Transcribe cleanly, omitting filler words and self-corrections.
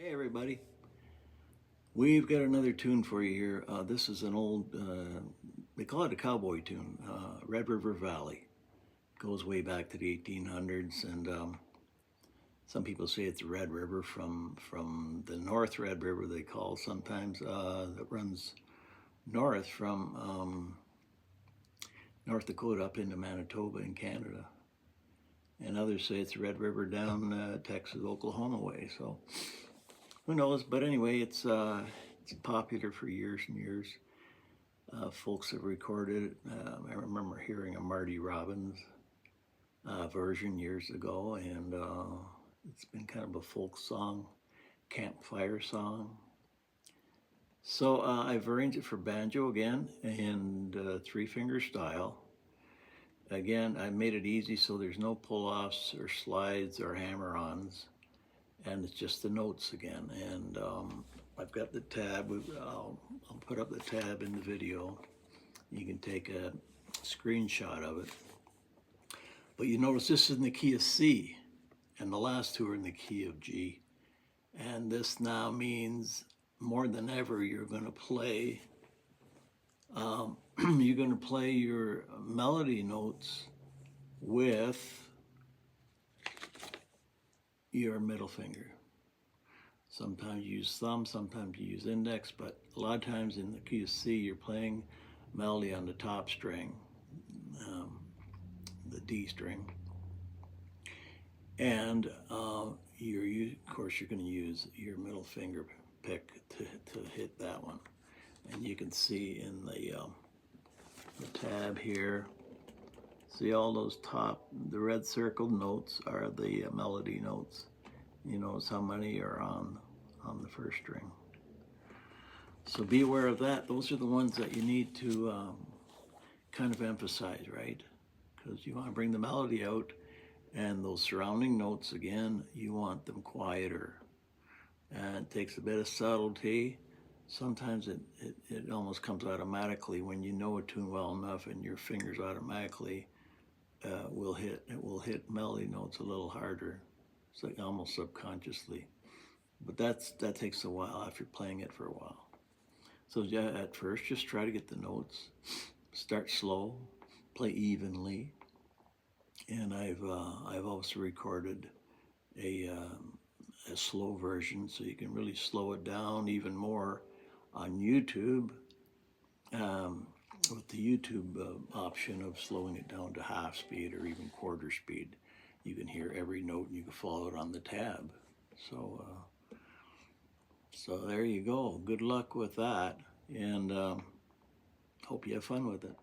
Hey everybody, we've got another tune for you here. This is an old, they call it a cowboy tune, Red River Valley. Goes way back to the 1800s, and some people say it's the Red River from the North Red River, they call sometimes, that runs north from North Dakota up into Manitoba in Canada. And others say it's the Red River down Texas, Oklahoma way. So who knows? But anyway, it's popular for years and years. Folks have recorded it. I remember hearing a Marty Robbins version years ago, and it's been kind of a folk song, campfire song. So I've arranged it for banjo again and three-finger style. Again, I made it easy so there's no pull-offs or slides or hammer-ons, and it's just the notes again. And I've got the tab. I'll put up the tab in the video. You can take a screenshot of it. But you notice this is in the key of C, and the last two are in the key of G. And this now means more than ever you're going to play you're going to play your melody notes with your middle finger. Sometimes you use thumb, sometimes you use index, but a lot of times in the key of C, you're playing melody on the top string, the D string. And of course, you're going to use your middle finger pick to hit that one. And you can see in the tab here, see all those the red circled notes are the melody notes. You notice how many are on the first string. So be aware of that. Those are the ones that you need to kind of emphasize, right? Because you want to bring the melody out, and those surrounding notes, again, you want them quieter. And it takes a bit of subtlety. Sometimes it almost comes automatically when you know a tune well enough, and your fingers automatically will hit melody notes a little harder. It's like almost subconsciously. But that takes a while after playing it for a while. So yeah, at first, just try to get the notes. Start slow, play evenly. And I've also recorded a slow version, so you can really slow it down even more on YouTube, with the YouTube option of slowing it down to half speed or even quarter speed. You can hear every note and you can follow it on the tab. So so there you go. Good luck with that, and hope you have fun with it.